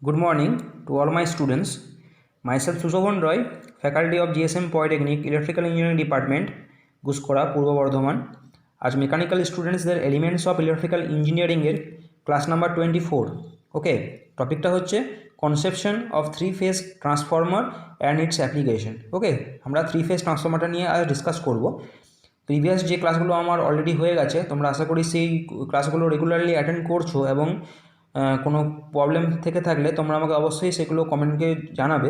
Good morning to all my students. Myself Sushovan, faculty of GSMP Polytechnic, Electrical Engineering Department, Guskora, Purbo Bardhaman. आज mechanical স্টুডেন্টসদের elements of electrical engineering এর class number 24। Okay, টপিকটা হচ্ছে conception of three phase transformer and its application. Okay, আমরা three phase ট্রান্সফর্মারটা নিয়ে আজ discuss করব। Previous যে ক্লাসগুলো আমার অলরেডি হয়ে গেছে, তোমরা আশা করি সেই ক্লাসগুলো রেগুলারলি অ্যাটেন্ড করছো এবং কোনো প্রবলেম থেকে থাকলে তোমরা আমাকে অবশ্যই সেগুলো কমেন্টকে জানাবে।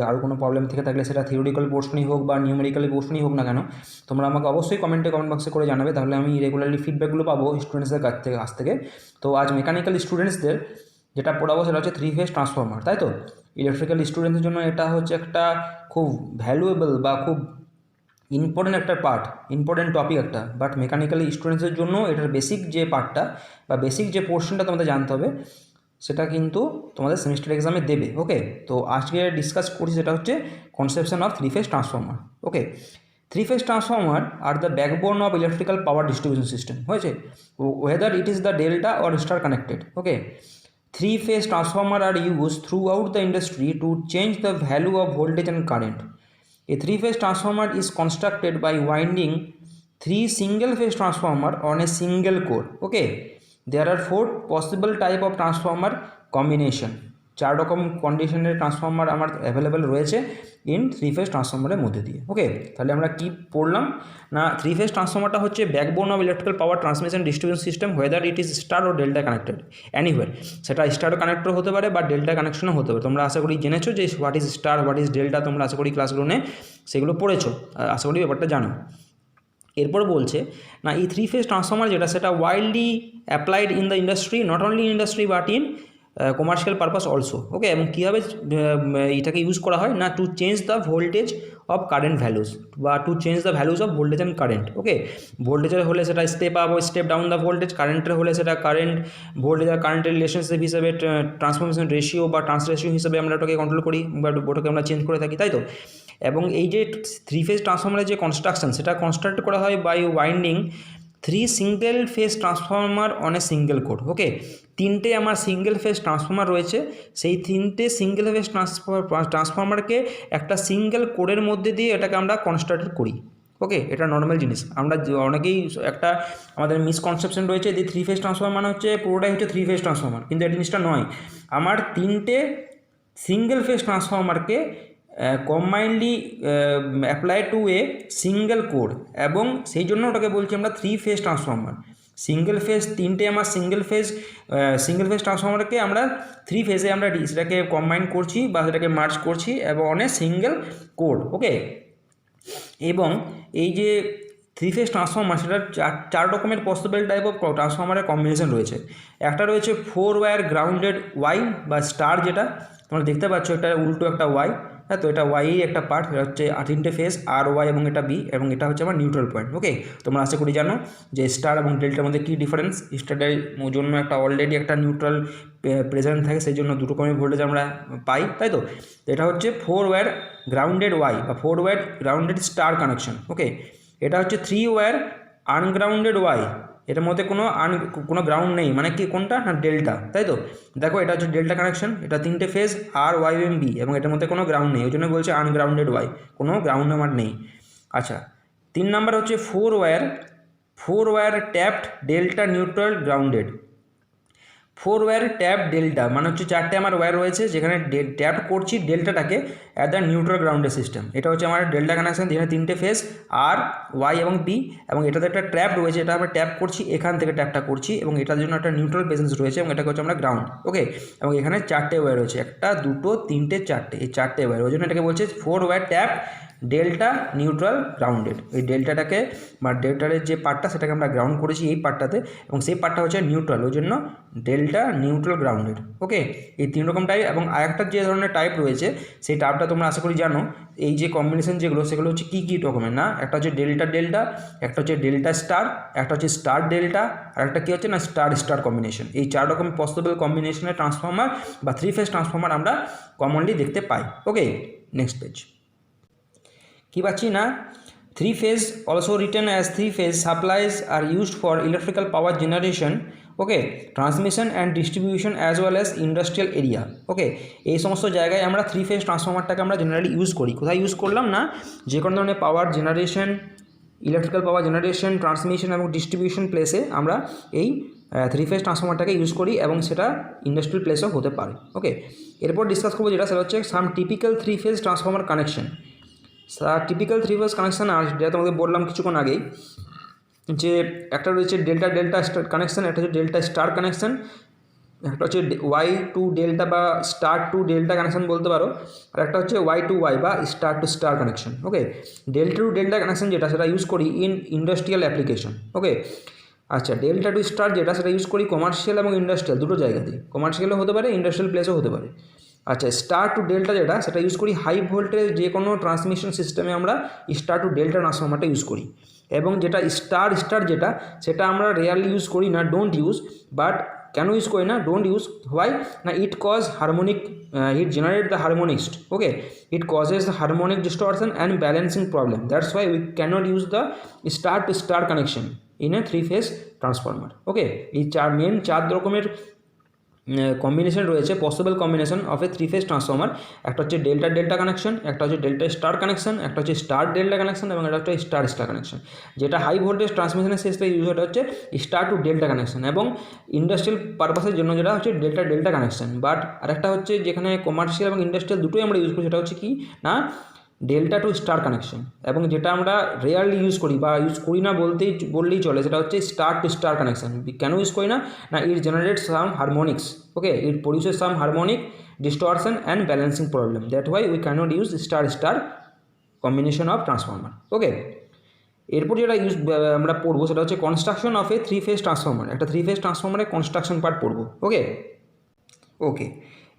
আরও কোনো প্রবলেম থেকে থাকলে সেটা থিওরিটিক্যাল পোর্শনই হোক বা নিউমেরিক্যাল পোর্শনই হোক না কেন, তোমরা আমাকে অবশ্যই কমেন্ট বক্সে করে জানাবে, তাহলে আমি রেগুলারলি ফিডব্যাকগুলো পাবো স্টুডেন্টসদের কাছ থেকে। তো আজ মেকানিক্যাল স্টুডেন্টসদের যেটা পড়াবো সেটা হচ্ছে থ্রি ফেজ ট্রান্সফর্মার, তাই তো? ইলেকট্রিক্যাল স্টুডেন্টদের জন্য এটা হচ্ছে একটা খুব ভ্যালুয়েবল বা খুব ইম্পর্টেন্ট একটা পার্ট, ইম্পর্টেন্ট টপিক একটা। বাট মেকানিক্যাল স্টুডেন্টসদের জন্য এটার বেসিক যে পার্টটা বা বেসিক যে পোর্শনটা তোমাদের জানতে হবে, সেটা কিন্তু তোমাদের সেমিস্টার এক্সামে দেবে। ওকে, তো আজকে ডিসকাস করছি সেটা হচ্ছে conception of three phase transformer. Okay, three phase transformer are the backbone of electrical power distribution system. হয়েছে, whether it is the delta or star connected. Okay, three phase transformer are use throughout the industry to change the value of voltage and current. A three-phase transformer is constructed by winding three single-phase transformer on a single core. Okay, there are four possible type of transformer combination. চার রকম কন্ডিশনের transformer আমার available রয়েছে in three phase ট্রান্সফর্মারের মধ্যে দিয়ে। ওকে, তাহলে আমরা কি পড়লাম না, থ্রি ফেজ ট্রান্সফর্মারটা হচ্ছে backbone of electrical power transmission distribution system, whether it is star or delta connected anywhere. সেটা স্টার কানেক্টর হতে পারে বা ডেল্টা কানেকশনও হতে পারে। তোমরা আশা করি জেনেছো যে what is star, what is delta, তোমরা আশা করি ক্লাসগুলো নিয়ে সেগুলো পড়েছো, আশা করি ব্যাপারটা জানো। এরপর বলছে না, এই থ্রি ফেজ ট্রান্সফর্মার যেটা সেটা widely applied in the industry, not only industry but in commercial purpose also. Okay, এবং কীভাবে এটাকে ইউজ করা হয় না, to change the voltage of current values বা to change the values of voltage and current. Okay, ভোল্টেজের হলে সেটা স্টেপ আপ ও স্টেপ ডাউন দ্য ভোল্টেজ, কারেন্টের হলে সেটা কারেন্ট ভোল্টেজ আর কারেন্টের রিলেশনশিপ হিসেবে ট্রান্সফরমেশন রেশিও বা ট্রান্স রেশিও হিসেবে আমরা ওটাকে কন্ট্রোল করি বা ওটাকে আমরা চেঞ্জ করে থাকি, তাই তো? এবং এই যে থ্রি ফেজ ট্রান্সফর্মারের যে কনস্ট্রাকশন, সেটা কনস্ট্রাক্ট করা হয় by winding three single phase transformer on a single core. Okay, তিনটে আমার সিঙ্গেল ফেজ ট্রান্সফর্মার রয়েছে, সেই তিনটে সিঙ্গেল ফেজ ট্রান্সফর্মারকে একটা সিঙ্গেল কোরের মধ্যে দিয়ে এটাকে আমরা কনস্ট্রাক্ট করি। ওকে, এটা নর্মাল জিনিস। আমরা অনেকেই একটা আমাদের মিসকনসেপশন রয়েছে যে থ্রি ফেজ ট্রান্সফর্মার মানে হচ্ছে পুরোটাই হচ্ছে থ্রি ফেজ ট্রান্সফর্মার, কিন্তু এই জিনিসটা নয়। আমার তিনটে সিঙ্গেল ফেজ ট্রান্সফর্মারকে combinedly apply to a single core, এবং সেই জন্য ওটাকে বলছি আমরা three phase transformer. Single phase তিনটে আমার সিঙ্গেল ফেজ ট্রান্সফর্মারকে আমরা থ্রি ফেজে আমরা সেটাকে কম্বাইন করছি বা সেটাকে মার্জ করছি এবং অনেক সিঙ্গেল কোর। ওকে, এবং এই যে থ্রি ফেজ ট্রান্সফর্মার সেটার চার রকমের পসিবল টাইপ অফ ট্রান্সফর্মারের কম্বিনেশন রয়েছে। একটা রয়েছে ফোর ওয়্যার গ্রাউন্ডেড ওয়াই বা স্টার, যেটা তোমরা দেখতে পাচ্ছ এটা উল্টো একটা ওয়াই। হ্যাঁ, তো এটা ওয়াই একটা পার্ট, এটা হচ্ছে তিনটে ফেজ আর ওয়াই এবং এটা বি, এবং এটা হচ্ছে আমার নিউট্রাল পয়েন্ট। ওকে, তোমরা আশা করি জানো যে স্টার এবং ডেল্টার মধ্যে কী ডিফারেন্স। স্টারের জন্য একটা অলরেডি একটা নিউট্রাল প্রেজেন্ট থাকে, সেই জন্য দুটো রকমের ভোল্টেজ আমরা পাই, তাই তো? এটা হচ্ছে ফোর ওয়্যার গ্রাউন্ডেড ওয়াই বা four wire grounded star connection. Okay, এটা হচ্ছে থ্রি ওয়্যার আনগ্রাউন্ডেড ওয়াই, এটার মধ্যে কোনো গ্রাউন্ড নেই, মানে কি কোনটা না ডেল্টা, তাই তো? দেখো এটা হচ্ছে ডেল্টা কানেকশন, এটা তিনটে ফেজ আর ওয়াই এবং বি, এবং এটার মধ্যে কোনো গ্রাউন্ড নেই, ওই জন্য বলছে আনগ্রাউন্ডেড ওয়াই, কোনো গ্রাউন্ড আমার নেই। আচ্ছা, 3 নাম্বার হচ্ছে four wire tapped delta neutral grounded. Four wire tap delta মানে হচ্ছে চারটে আমার ওয়্যার রয়েছে যেখানে ট্যাপ করছি ডেল্টাটাকে অ্যাট দ্য নিউট্রাল গ্রাউন্ডের সিস্টেম। এটা হচ্ছে আমার ডেল্টা কানেকশন, যেখানে তিনটে ফেজ আর ওয়াই এবং বি, এবং এটাতে একটা ট্যাপ রয়েছে, এটা আমরা ট্যাপ করছি, এখান থেকে ট্যাপটা করছি, এবং এটার জন্য একটা নিউট্রাল প্রেজেন্স রয়েছে, এবং এটাকে হচ্ছে আমরা গ্রাউন্ড। ওকে, এবং এখানে চারটে ওয়্যার রয়েছে, একটা দুটো তিনটে চারটে, এই চারটে ওয়্যার, ওই জন্য এটাকে বলছে four wire tap delta neutral grounded. এই ডেল্টাটাকে বা ডেল্টারের যে পার্টটা সেটাকে আমরা গ্রাউন্ড করেছি এই পার্টটাতে, এবং সেই পার্টটা হচ্ছে নিউট্রাল, ওই জন্য ডেল্টা নিউট্রাল গ্রাউন্ডেড। ওকে, এই তিন রকম টাইপ, এবং আরেকটা যে ধরনের টাইপ রয়েছে সেই টাইপটা তোমরা আশা করি জানো। এই যে কম্বিনেশন যেগুলো সেগুলো হচ্ছে কী রকমের না, একটা হচ্ছে ডেল্টা, একটা হচ্ছে ডেল্টা স্টার, একটা হচ্ছে স্টার ডেল্টা, আর একটা কী হচ্ছে না স্টার কম্বিনেশন। এই চার রকম পসিবল কম্বিনেশনের ট্রান্সফর্মার বা থ্রি ফেজ ট্রান্সফর্মার আমরা কমনলি দেখতে পাই। ওকে, নেক্সট পেজ কি পাচ্ছি না, three phase also written as three phase supplies are used for electrical power generation okay, transmission and distribution as well as industrial area. Okay, এই সমস্ত জায়গায় আমরা 3 ফেজ ট্রান্সফর্মারটাকে আমরা জেনারেলি ইউজ করি। কোথায় ইউজ করলাম না, যে কোনো ধরনের পাওয়ার generation, electrical power generation, transmission এবং ডিস্ট্রিবিউশন প্লেসে আমরা এই 3 ফেজ ট্রান্সফর্মারটাকে ইউজ করি এবং সেটা ইন্ডাস্ট্রিয়াল প্লেসও হতে পারে। ওকে, এরপর ডিসকাস করবো যেটা সেটা হচ্ছে some typical 3 phase transformer connection. Typical 3 phase connection আর যেটা তোমাদের বললাম কিছুক্ষণ আগেই, যে একটা রয়েছে ডেল্টা ডেল্টা স্টার কানেকশান, একটা হচ্ছে ডেল্টা স্টার কানেকশান, একটা হচ্ছে ওয়াই টু ডেল্টা বা স্টার টু ডেল্টা কানেকশান বলতে পারো, আর একটা হচ্ছে ওয়াই টু ওয়াই বা star to star connection. Okay, delta to delta connection যেটা সেটা ইউজ করি ইন ইন্ডাস্ট্রিয়াল অ্যাপ্লিকেশন। ওকে, আচ্ছা, ডেল্টা টু স্টার যেটা সেটা ইউজ করি কমার্শিয়াল এবং ইন্ডাস্ট্রিয়াল দুটো জায়গাতেই, কমার্শিয়ালও হতে পারে, ইন্ডাস্ট্রিয়াল প্লেসও হতে পারে। আচ্ছা, স্টার টু ডেল্টা যেটা সেটা ইউজ করি হাই ভোল্টেজ যে কোনো ট্রান্সমিশন সিস্টেমে আমরা স্টার টু ডেল্টা ট্রান্সফর্মারটা ইউজ করি। এবং যেটা স্টার স্টার যেটা সেটা আমরা রেয়ারলি ইউজ করি না, ডোন্ট ইউজ। বাট কেন ইউজ করি না, ডোন্ট ইউজ, হোয়াই না, it cause harmonic, it generate the harmonics. Okay, it causes the harmonic distortion and balancing problem, that's why we can't use the star to star connection in a 3 phase transformer. Okay, এই চার রকমের combination রয়েছে, possible combination of a 3 phase transformer. একটা হচ্ছে delta delta connection, একটা হচ্ছে delta star connection, একটা হচ্ছে স্টার ডেল্টা কানেকশন এবং একটা হচ্ছে স্টার স্টার কানেকশন। যেটা হাই ভোল্টেজ ট্রান্সমিশনের সিস্টেমে ইউজ হতে হচ্ছে স্টার টু ডেল্টা কানেকশন, এবং ইন্ডাস্ট্রিয়াল পারপাসের জন্য যেটা হচ্ছে ডেল্টা ডেল্টা কানেকশন। বাট আরেকটা হচ্ছে যেখানে কমার্শিয়াল এবং ইন্ডাস্ট্রিয়াল দুটোই আমরা ইউজ করি, সেটা হচ্ছে কি না, ডেল্টা টু স্টার কানেকশন। এবং যেটা আমরা রেয়ারলি ইউজ করি বা ইউজ করি না বললেই চলে, সেটা হচ্ছে স্টার টু স্টার কানেকশন। কেন ইউজ করি না, it generates some harmonics. Okay, it produces some harmonic distortion and balancing problem, that why we can't use star star combination of transformer. Okay, এরপর যেটা আমরা পড়বো সেটা হচ্ছে construction of a 3 phase transformer. একটা 3 ফেজ ট্রান্সফর্মারের কনস্ট্রাকশন পার্ট পড়বো। ওকে,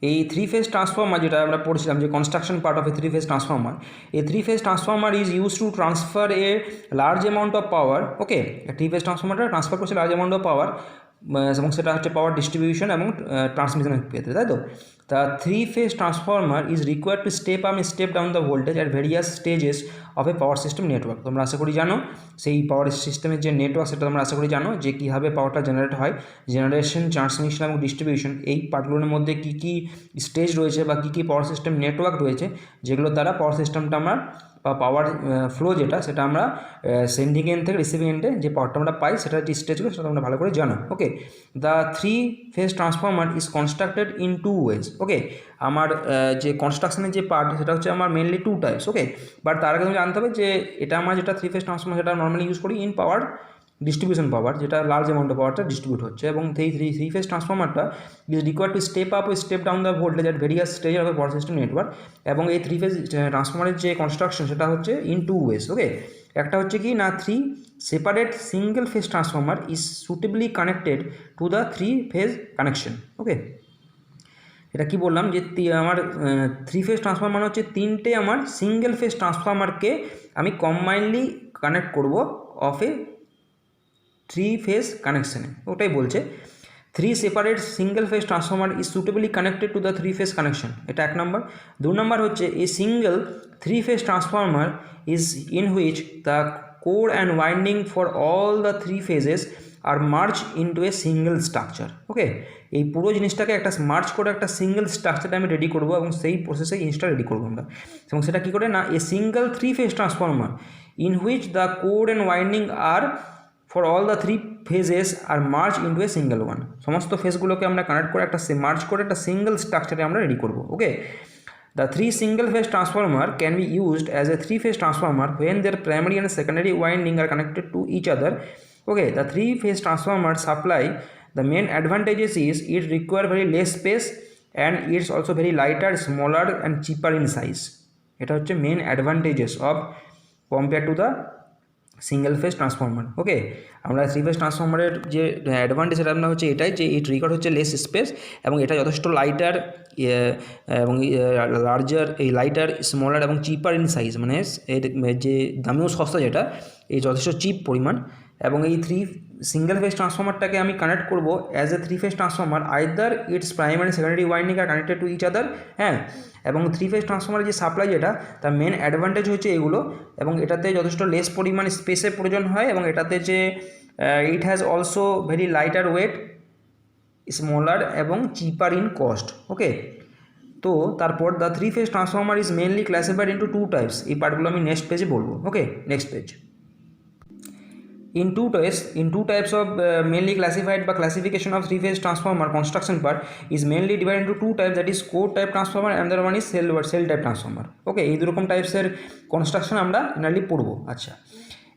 এই 3 phase transformer যেটা আমরা পড়ছিলাম যে construction part of a 3 phase transformer, এই 3 phase transformer is use to transfer a large amount of power. Okay, 3 phase ট্রান্সফর্মারটা ট্রান্সফার করছে লার্জ অ্যামাউন্ট অফ পাওয়ার, এবং সেটা হচ্ছে পাওয়ার ডিস্ট্রিবিউশন এবং ট্রান্সমিশনের ক্ষেত্রে, তাই তো। তা 3 phase transformer is required to step up step down the voltage at various stages of A power system network. তোমরা আশা করি জানো সেই পাওয়ার সিস্টেমের যে নেটওয়ার্ক সেটা তোমরা আশা করি জানো যে কীভাবে পাওয়ারটা জেনারেট হয়, জেনারেশন, ট্রান্সমিশন এবং ডিস্ট্রিবিউশন, এই পার্টগুলোর মধ্যে কী কী স্টেজ রয়েছে বা কী কী পাওয়ার সিস্টেম নেটওয়ার্ক রয়েছে, যেগুলোর দ্বারা পাওয়ার সিস্টেমটা আমরা বা পাওয়ার ফ্লো যেটা সেটা আমরা সেন্ডিং এন্ড থেকে রিসিভিং এন্ডে যে পাওয়ারটা আমরা পাই সেটা যে স্টেজগুলো সেটা তোমরা ভালো করে জানো। Okay, the 3 phase transformer is constructed in 2 ways. Okay, আমার যে কনস্ট্রাকশনের যে পার্ট সেটা হচ্ছে আমার মেনলি 2 টাইপস। ওকে, বাট তার আগে তুমি জানতে হবে যে এটা আমরা যেটা 3 ফেজ ট্রান্সফর্মার সেটা নর্মালি ইউজ করি ইন পাওয়ার ডিস্ট্রিবিউশন পাওয়ার, যেটা লার্জ অ্যামাউন্ট অফ পাওয়ারটা ডিস্ট্রিবিউট হচ্ছে, এবং এই 3 ফেজ ট্রান্সফর্মারটা is required to step up ও step down the voltage at various stage of power system network. এবং এই 3 ফেজ ট্রান্সফর্মারের যে কনস্ট্রাকশন সেটা হচ্ছে ইন 2 ওয়েজ। ওকে, একটা হচ্ছে কি না, 3 separate single phase transformer is suitably connected to the 3 phase connection. Okay, এটা কি বললাম যে আমার 3 ফেজ ট্রান্সফর্মার মানে হচ্ছে 3টে আমার সিঙ্গেল ফেজ ট্রান্সফর্মারকে আমি কম্বাইনলি কানেক্ট করব অফ এ 3 ফেজ কানেকশানে। ওটাই বলছে 3 separate single phase transformer is suitably connected to the 3 phase connection. এটা 1 নম্বর। 2 নম্বর হচ্ছে a single 3 phase transformer is in which the core and winding for all the 3 phases are merge into a single structure. Okay, এই পুরো জিনিসটাকে একটা merge করে একটা সিঙ্গেল স্ট্রাকচারে আমি রেডি করবো, এবং সেই প্রসেসে জিনিসটা রেডি করবো আমরা। এবং সেটা কী করে না, a single 3 phase transformer in which the core and winding are for all the 3 phases are merge into a single one. সমস্ত ফেজগুলোকে আমরা কানেক্ট করে একটা মার্জ করে একটা সিঙ্গেল স্ট্রাকচারে আমরা রেডি করবো। Okay, the 3 single phase transformer can be used as a 3 phase transformer when their primary and secondary winding are connected to each other. Okay, the 3 phase transformer supply, the main advantages is it require very less space and it's also very lighter, smaller and cheaper in size. এটা হচ্ছে main advantages of compare to the single phase transformer. Okay, আমরা 3 phase ট্রান্সফর্মারের যে advantage সেটা আমরা হচ্ছে এটাই যে ইট require হচ্ছে লেস স্পেস, এবং এটা যথেষ্ট লাইটার এবং লার্জার, এই লাইটার, স্মলার এবং চিপার ইন সাইজ, মানে এর যে দামেও সস্তা যেটা, এই যথেষ্ট চিপ পরিমাণ। এবং এই 3 সিঙ্গেল ফেজ ট্রান্সফর্মারটাকে আমি কানেক্ট করবো as a 3 phase transformer, either its primary secondary winding are connected to each other. হ্যাঁ, এবং 3 ফেজ ট্রান্সফর্মারের যে সাপ্লাই যেটা তার মেন অ্যাডভান্টেজ হচ্ছে এগুলো, এবং এটাতে যথেষ্ট লেস পরিমাণ স্পেসের প্রয়োজন হয়, এবং এটাতে যে it has also very lighter weight smaller এবং চিপার ইন কস্ট। ওকে, তো তারপর the three phase transformer is mainly classified into two types. এই পার্টগুলো আমি নেক্সট পেজে বলবো। Okay, next page. In two types of mainly classified by classification of three phase transformer construction part is mainly divided into two types, that is core type transformer and the other one is cell type transformer. ওকে, এই দুরকম টাইপসের construction আমরা generally পড়বো। আচ্ছা,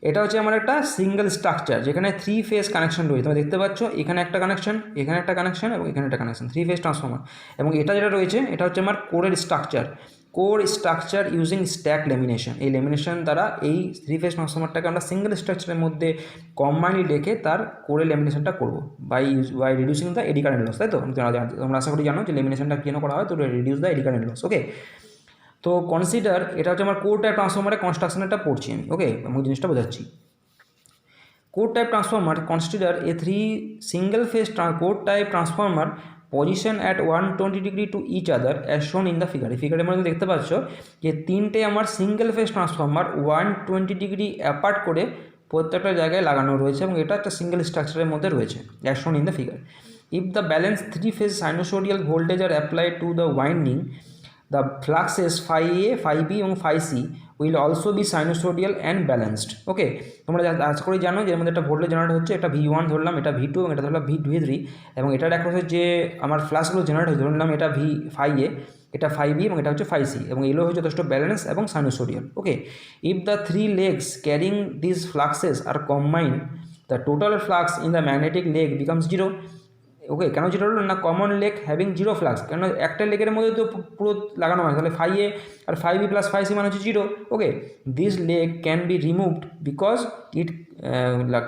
এটা হচ্ছে আমার একটা single structure যেখানে থ্রি ফেজ কানেকশন রয়েছে। তোমরা দেখতে পাচ্ছ এখানে একটা কানেকশন, এখানে একটা কানেকশন এবং এখানে একটা কানেকশন, থ্রি ফেজ ট্রান্সফর্মার। এবং এটা যেটা রয়েছে এটা হচ্ছে আমার কোরের structure, core structure using stack lamination. এই লেমিনেশন দ্বারা এই থ্রি ফেজ ট্রান্সফর্মারটাকে আমরা সিঙ্গেল স্ট্রাকচারের মধ্যে কম্বাইনলি রেখে তার কোরে লেমিনেশনটা করবো by reducing the eddy current loss. তাই তো তোমরা আশা করি জানো যে লেমিনেশনটা কেন করা হয়, তো reduce the eddy current loss. Okay, তো কনসিডার এটা হচ্ছে আমার কোর টাইপ ট্রান্সফর্মারের কনস্ট্রাকশনটা পড়ছি আমি। ওকে, আমি জিনিসটা বোঝাচ্ছি। Core type transformer, consider a three single phase core type transformer position at 120 degree to each other as shown in the figure. এই ফিগারের মধ্যে দেখতে পাচ্ছ যে তিনটে আমার single phase transformer 120 degree apart করে প্রত্যেকটা জায়গায় লাগানো রয়েছে এবং এটা একটা সিঙ্গেল স্ট্রাকচারের মধ্যে রয়েছে as shown in the figure. If the balanced three phase sinusoidal voltage are applied to the winding, the fluxes phi A, phi B এবং phi C will also be sinusoidal and balanced. ওকে, তোমরা আশা করি জানো যে এর মধ্যে একটা voltage generate হচ্ছে, এটা V1 ধরলাম, এটা V2 এবং এটা ধরলাম V3, এবং এটার অ্যাক্রসে যে আমার ফ্লাক্সগুলো জেনারেট হয়েছে ধরলাম এটা phi A, এটা phi B এবং এটা হচ্ছে phi C, এবং এগুলো হচ্ছে যথেষ্ট ব্যালেন্স এবং sinusoidal. Okay, if the three legs carrying this fluxes are combined, the total flux in the magnetic leg becomes zero. Okay, কেন জিরো হলো না, common leg having zero flux, কেন একটা লেগের মধ্যে তো পুরো লাগানো হয়, তাহলে ফাই এ আর phi B plus phi C মানে হচ্ছে জিরো। Okay, this leg can be removed because it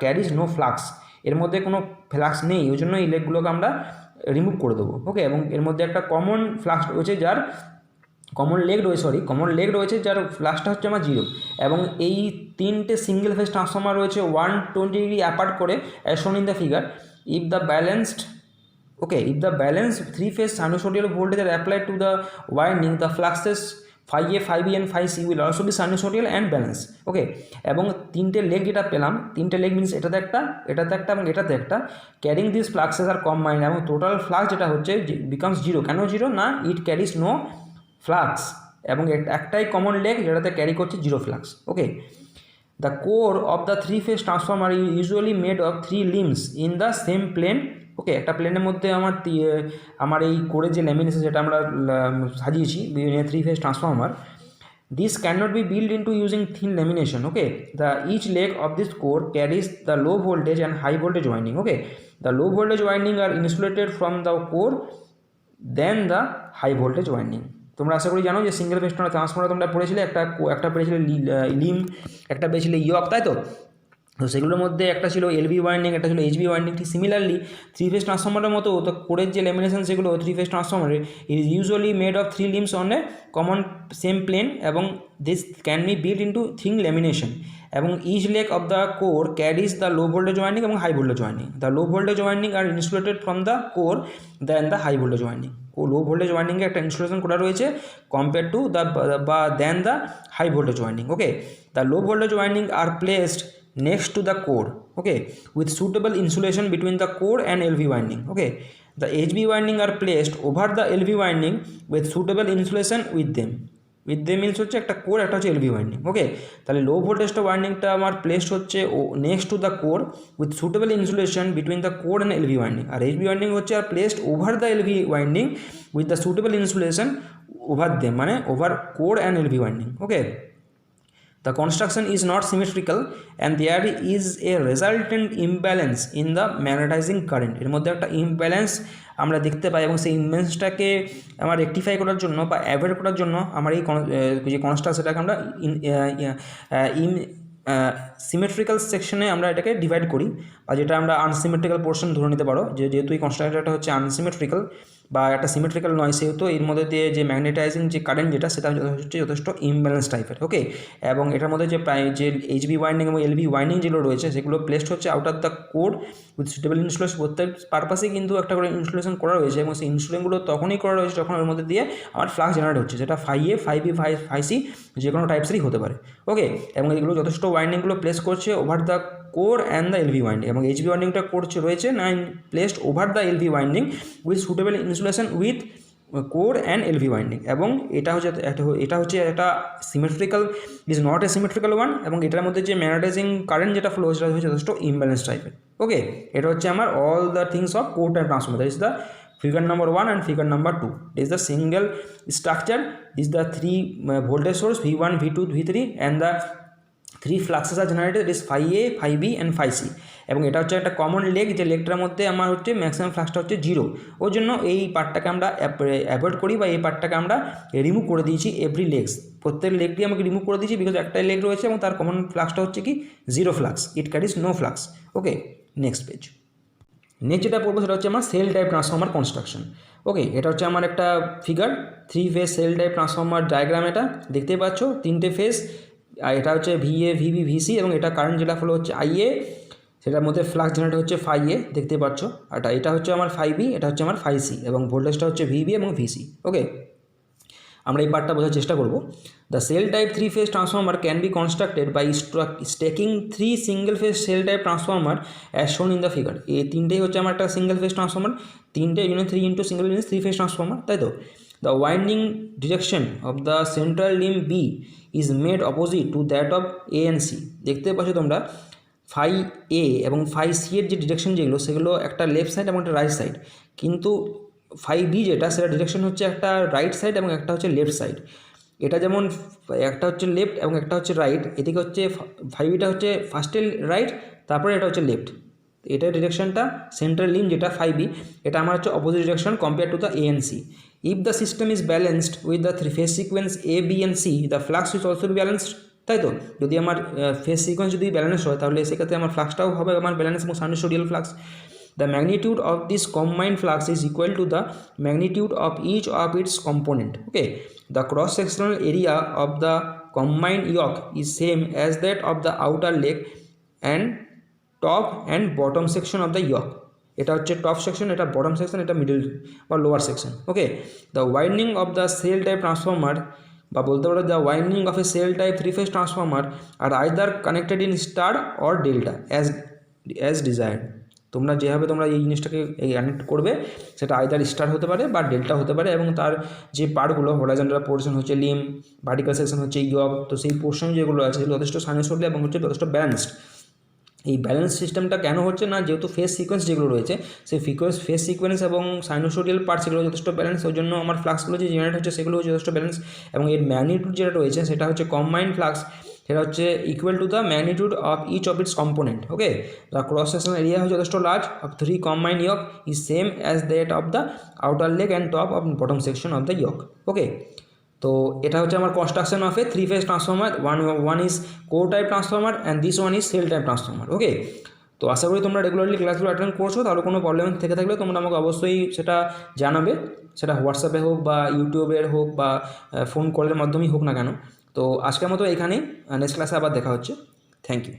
carries no flux, এর মধ্যে কোনো ফ্লাক্স নেই, ওই জন্য এই লেগগুলোকে আমরা রিমুভ করে দেবো। ওকে, এবং এর মধ্যে একটা কমন ফ্লাক্স রয়েছে যার কমন লেগ রয়েছে যার ফ্লাক্সটা হচ্ছে আমার জিরো, এবং এই তিনটে সিঙ্গেল ফেজ ট্রান্সফর্মার রয়েছে 120 ডিগ্রি অ্যাপার্ট করে as shown in the figure. If the balanced three phase sinusoidal voltage are applied to the winding, the fluxes phi A, phi B and phi C will also be sinusoidal and balanced. ওকে, এবং তিনটে leg যেটা পেলাম, তিনটে leg means এটাতে একটা এবং এটাতে একটা, carrying this fluxes are combined, এবং টোটাল ফ্লাক্স যেটা হচ্ছে বিকামস জিরো। কেন জিরো না, ইট ক্যারিজ নো ফ্লাক্স, এবং একটাই কমন লেগ যেটাতে ক্যারি করছে zero flux. Okay, the core of the three phase transformer is usually made of three limbs in the same plane. ওকে, একটা প্লেনের মধ্যে আমার এই কোরের যে ল্যামিনেশন যেটা আমরা সাজিয়েছি three phase transformer, this can not be build into using thin lamination. Okay, the each leg of this core carries the low voltage and high voltage winding. Okay, the low voltage winding are insulated from the core then the high voltage winding. তোমরা আশা করি জানো যে single phase transformer তোমরা পড়েছিলে, একটা পড়েছিলে Lim, একটা পেয়েছিলে ইয়ক, তাই তো? তো সেগুলোর মধ্যে একটা ছিল এলভি ওয়াইন্ডিং, একটা ছিল এইচভি ওয়াইন্ডিং। ঠিক সিমিলারলি থ্রি ফেজ ট্রান্সফর্মারের মতো তো কোরের যে ল্যামিনেশন সেগুলো থ্রি ফেজ ট্রান্সফর্মারে is usually made of three limbs on a common same plane, এবং this can be build into thin lamination, এবং each leg of the core carries the low voltage winding এবং high voltage winding. The low voltage winding are insulated from the core then the high voltage winding. Low voltage ওয়াইন্ডিংয়ে একটা insulation করা রয়েছে compare to the then the high voltage winding. Okay, the low voltage winding are placed next to the core, okay, with suitable insulation between the core and LV winding. Okay, the HV winding are placed over the LV winding with suitable insulation with them means হচ্ছে একটা core, একটা হচ্ছে LV winding. ওকে, তাহলে লো ভোল্টেজটা ওয়াইন্ডিংটা আমার placed হচ্ছে next to the core with suitable insulation between the core and LV winding, আর HV winding হচ্ছে are placed over the LV winding with the suitable insulation over them, মানে over core and LV winding. Okay, the construction is not symmetrical and there is a resultant imbalance in the magnetizing current. এর মধ্যে একটা imbalance আমরা দেখতে পাই, এবং সেই ইমব্যালেন্সটাকে আমার rectify করার জন্য বা অ্যাভয়েড করার জন্য আমার এই যে কনস্ট্রাকশন সেটাকে আমরা সিমেট্রিক্যাল সেকশনে আমরা এটাকে ডিভাইড করি, বা যেটা আমরা আনসিমেট্রিক্যাল পোর্শন ধরে নিতে পারো, যেহেতু এই কনস্ট্রাকশনটা হচ্ছে আনসিমেট্রিক্যাল বা একটা সিমেট্রিক্যাল নয়, সেহেতু এর মধ্যে দিয়ে যে ম্যাগনেটাইজিং যে কারেন্ট যেটা সেটা হচ্ছে যথেষ্ট ইমব্যালেন্স টাইপের। ওকে, এবং এটার মধ্যে যে এইচবি ওয়াইন্ডিং এবং এলভি ওয়াইন্ডিং যেগুলো রয়েছে সেগুলো প্লেসড হচ্ছে out of the core with suitable insulation. প্রত্যেক পারপাসে কিন্তু একটা করে ইনসুলেশন করা রয়েছে, এবং সেই ইনসুলেশনগুলো তখনই করা রয়েছে যখন ওর মধ্যে দিয়ে আমার ফ্লাক্স জেনারেট হচ্ছে, যেটা ফাই এ, ফাই বি, ফাই সি যে কোনো টাইপসেরই হতে পারে। ওকে, এবং এগুলো যথেষ্ট ওয়াইন্ডিংগুলো প্লেস করছে over the core and the LV winding, এবং এইচভি ওয়াইন্ডিংটা রয়েছে placed over the LV winding with suitable insulation with core and LV winding. এবং এটা হচ্ছে একটা symmetrical, is not a symmetrical one, এবং এটার মধ্যে যে ম্যাগনেটাইজিং কারেন্ট যেটা ফ্লো সেটা হচ্ছে যথেষ্ট ইমব্যালেন্স টাইপের। ওকে, এটা হচ্ছে আমার all the things of core type transformer. That is the figure number 1 and figure number 2. This is the single structure, this is the three voltage source V1, V2, V3, and the three fluxes are generated, is phi A, phi B and phi C. এবং এটা হচ্ছে একটা common leg, যে লেগটার মধ্যে আমার হচ্ছে maximum ফ্লাক্সটা হচ্ছে 0, ওর জন্য এই পার্টটাকে আমরা অ্যাভয়েড করি, বা এই পার্টটাকে আমরা রিমুভ করে দিয়েছি এভরি লেগস, প্রত্যেক লেগটি আমাকে রিমুভ করে দিয়েছি, বিকজ একটাই লেগ রয়েছে এবং তার কমন ফ্লাক্সটা হচ্ছে কি 0 ফ্লাক্স, ইট ক্যারিজ নো ফ্লাক্স। ওকে, নেক্সট পেজ। নেক্সট যেটা পড়বো সেটা হচ্ছে আমার সেল টাইপ ট্রান্সফর্মার কনস্ট্রাকশন। ওকে, এটা হচ্ছে আমার একটা figure, 3 phase shell type transformer diagram. এটা দেখতেই পাচ্ছ 3টে ফেজ, আর এটা হচ্ছে VA, VB, VC, এবং এটা কারেন্ট যেটা ফ্লো হচ্ছে IA, সেটার মধ্যে ফ্লাক্স জেনারেট হচ্ছে phi A, দেখতে পাচ্ছ। আর এটা হচ্ছে আমার phi B, এটা হচ্ছে আমার phi C, এবং ভোল্টেজটা হচ্ছে VB এবং VC। ওকে, আমরা এই পার্টটা বোঝার চেষ্টা করব। The shell type 3 phase transformer can be constructed by stacking 3 single phase shell type transformer as shown in the figure. এই তিনটেই হচ্ছে আমার একটা single phase transformer, 3 into single unit 3 phase transformer, তাই তো। The winding direction of the central limb B is made opposite to that of A and C। দেখতে পাচ্ছ তোমরা phi A এবং phi C এর যে ডিরেকশন যেগুলো, সেগুলো একটা লেফট সাইড এবং একটা রাইট সাইড, কিন্তু phi B যেটা, সেটা ডিরেকশন হচ্ছে একটা রাইট সাইড এবং একটা হচ্ছে লেফট সাইড। এটা যেমন একটা হচ্ছে লেফট এবং একটা হচ্ছে রাইট, এদিকে হচ্ছে phi Bটা হচ্ছে ফার্স্টে রাইট, তারপরে এটা হচ্ছে লেফট। এটার ডিরেকশনটা সেন্ট্রাল লিম্ব যেটা phi B, এটা আমার হচ্ছে opposite direction compare to the A and C। If the system is balanced with the 3 phase sequence A, B and C, the flux is also be balanced, তাই তো। যদি আমার phase sequence যদি balance হয়, তাহলে সেক্ষেত্রে আমার ফ্লাক্সটাও হবে আমার ব্যালেন্স এবং sinusoidal flux. The magnitude of this combined flux is equal to the magnitude of each of its component. Okay, the cross-sectional area of the combined yoke is same as that of the outer leg and top and bottom section of the yoke. এটা হচ্ছে top section, এটা bottom section, এটা middle বা lower section. Okay, the winding of the shell type transformer, বা বলতে পারো the winding of a shell type 3 phase transformer are either connected in star or delta as desired. তোমরা যেভাবে তোমরা এই জিনিসটাকে কানেক্ট করবে, সেটা আইদার স্টার হতে পারে বা ডেল্টা হতে পারে, এবং তার যে পার্টগুলো, হরাইজন্টাল পোর্শন হচ্ছে লিম, ভার্টিক্যাল সেকশন হচ্ছে ইয়ক, তো সেই পোর্শন যেগুলো আছে সেগুলো যথেষ্ট সাইনুসোইডাল এবং হচ্ছে যথেষ্ট ব্যালেন্সড। এই ব্যালেন্স সিস্টেমটা কেন হচ্ছে না, যেহেতু ফেজ সিকোয়েন্স যেগুলো রয়েছে, সেই ফেজ সিকোয়েন্স এবং সাইনোসোডিয়াল পার্ট সেগুলো যথেষ্ট ব্যালেন্স, ওই জন্য আমার ফ্লাক্সগুলো যে জেনারেট হচ্ছে সেগুলো হচ্ছে যথেষ্ট ব্যালেন্স, এবং এর ম্যাগনিটিউড যেটা রয়েছে সেটা হচ্ছে কম্বাইন্ড ফ্লাক্স, সেটা হচ্ছে equal to the magnitude of each of its component. Okay, the cross sectional area হচ্ছে যথেষ্ট large of 3 combined yoke is same as that of the outer leg and top of bottom section of the yoke. Okay, তো এটা হচ্ছে আমার construction of a 3 phase transformer. One is core type transformer and this one is shell type transformer. Okay, তো আশা করি তোমরা regularly ক্লাসগুলো attend করছো। তাহলে কোনো প্রবলেম থেকে থাকলে তোমরা আমাকে অবশ্যই সেটা জানাবে, সেটা হোয়াটসঅ্যাপে হোক বা ইউটিউবের হোক বা ফোন কলের মাধ্যমেই হোক না কেন। তো আজকের মতো এখানেই, নেক্সট ক্লাসে আবার দেখা হচ্ছে। Thank you.